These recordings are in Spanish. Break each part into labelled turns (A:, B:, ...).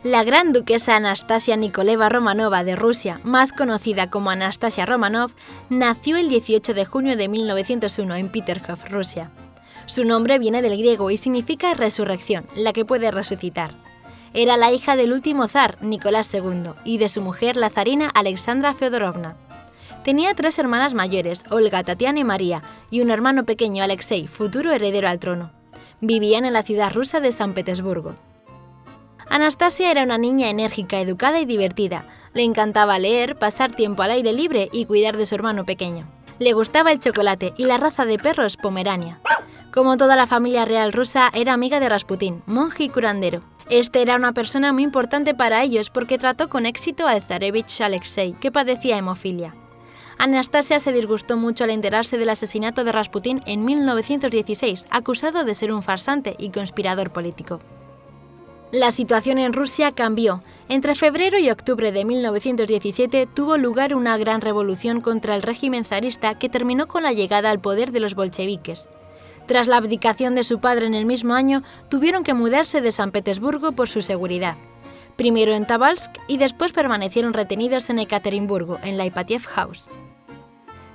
A: La gran duquesa Anastasia Nikoleva Romanova de Rusia, más conocida como Anastasia Romanov, nació el 18 de junio de 1901 en Peterhof, Rusia. Su nombre viene del griego y significa resurrección, la que puede resucitar. Era la hija del último zar, Nicolás II, y de su mujer, la zarina Alexandra Feodorovna. Tenía 3 hermanas mayores, Olga, Tatiana y María, y un hermano pequeño, Alexei, futuro heredero al trono. Vivían en la ciudad rusa de San Petersburgo. Anastasia era una niña enérgica, educada y divertida. Le encantaba leer, pasar tiempo al aire libre y cuidar de su hermano pequeño. Le gustaba el chocolate y la raza de perros Pomerania. Como toda la familia real rusa, era amiga de Rasputín, monje y curandero. Este era una persona muy importante para ellos porque trató con éxito al zarevich Alexei, que padecía hemofilia. Anastasia se disgustó mucho al enterarse del asesinato de Rasputín en 1916, acusado de ser un farsante y conspirador político. La situación en Rusia cambió. Entre febrero y octubre de 1917 tuvo lugar una gran revolución contra el régimen zarista que terminó con la llegada al poder de los bolcheviques. Tras la abdicación de su padre en el mismo año, tuvieron que mudarse de San Petersburgo por su seguridad. Primero en Tobolsk y después permanecieron retenidos en Ekaterimburgo, en la Ipatiev House.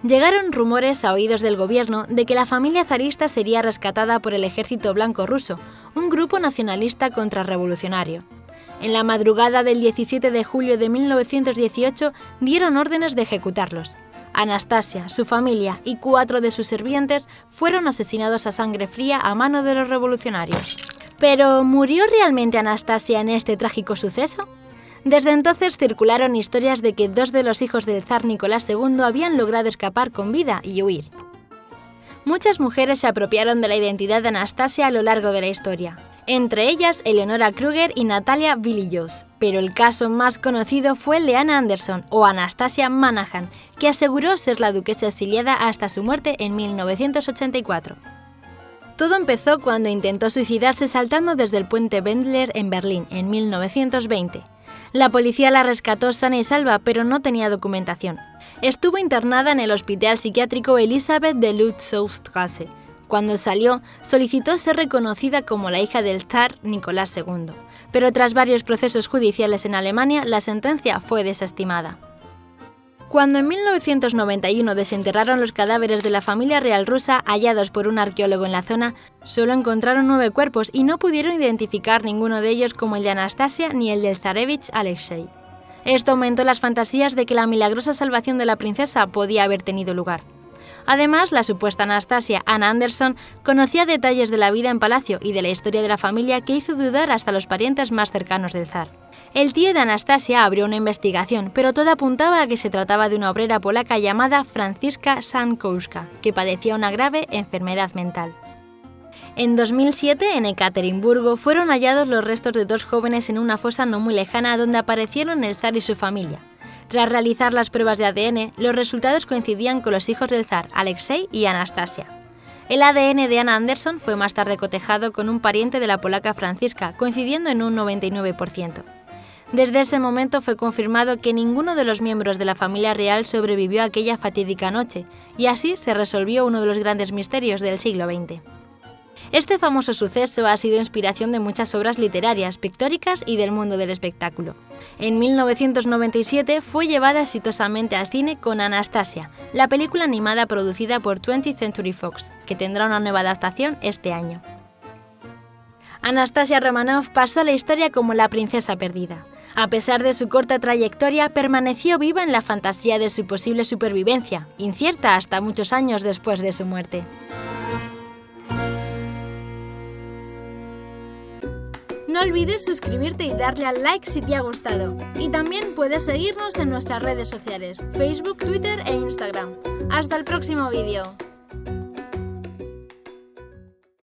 A: Llegaron rumores a oídos del gobierno de que la familia zarista sería rescatada por el Ejército Blanco Ruso, un grupo nacionalista contrarrevolucionario. En la madrugada del 17 de julio de 1918 dieron órdenes de ejecutarlos. Anastasia, su familia y 4 de sus sirvientes fueron asesinados a sangre fría a mano de los revolucionarios. ¿Pero murió realmente Anastasia en este trágico suceso? Desde entonces circularon historias de que 2 de los hijos del zar Nicolás II habían logrado escapar con vida y huir. Muchas mujeres se apropiaron de la identidad de Anastasia a lo largo de la historia, entre ellas Eleonora Kruger y Natalia Villillos, pero el caso más conocido fue el de Anna Anderson o Anastasia Manahan, que aseguró ser la duquesa exiliada hasta su muerte en 1984. Todo empezó cuando intentó suicidarse saltando desde el puente Wendler en Berlín en 1920. La policía la rescató sana y salva, pero no tenía documentación. Estuvo internada en el hospital psiquiátrico Elisabeth de Lützow-Straße. Cuando salió, solicitó ser reconocida como la hija del zar Nicolás II, pero tras varios procesos judiciales en Alemania, la sentencia fue desestimada. Cuando en 1991 desenterraron los cadáveres de la familia real rusa hallados por un arqueólogo en la zona, solo encontraron 9 cuerpos y no pudieron identificar ninguno de ellos como el de Anastasia ni el del zarevich Alexei. Esto aumentó las fantasías de que la milagrosa salvación de la princesa podía haber tenido lugar. Además, la supuesta Anastasia, Anna Anderson, conocía detalles de la vida en palacio y de la historia de la familia que hizo dudar hasta los parientes más cercanos del zar. El tío de Anastasia abrió una investigación, pero todo apuntaba a que se trataba de una obrera polaca llamada Franziska Sankowska, que padecía una grave enfermedad mental. En 2007, en Ekaterimburgo, fueron hallados los restos de 2 jóvenes en una fosa no muy lejana donde aparecieron el zar y su familia. Tras realizar las pruebas de ADN, los resultados coincidían con los hijos del zar, Alexei y Anastasia. El ADN de Anna Anderson fue más tarde cotejado con un pariente de la polaca Franziska, coincidiendo en un 99%. Desde ese momento fue confirmado que ninguno de los miembros de la familia real sobrevivió a aquella fatídica noche, y así se resolvió uno de los grandes misterios del siglo XX. Este famoso suceso ha sido inspiración de muchas obras literarias, pictóricas y del mundo del espectáculo. En 1997 fue llevada exitosamente al cine con Anastasia, la película animada producida por 20th Century Fox, que tendrá una nueva adaptación este año. Anastasia Romanov pasó a la historia como la princesa perdida. A pesar de su corta trayectoria, permaneció viva en la fantasía de su posible supervivencia, incierta hasta muchos años después de su muerte. No olvides suscribirte y darle al like si te ha gustado. Y también puedes seguirnos en nuestras redes sociales, Facebook, Twitter e Instagram. ¡Hasta el próximo vídeo!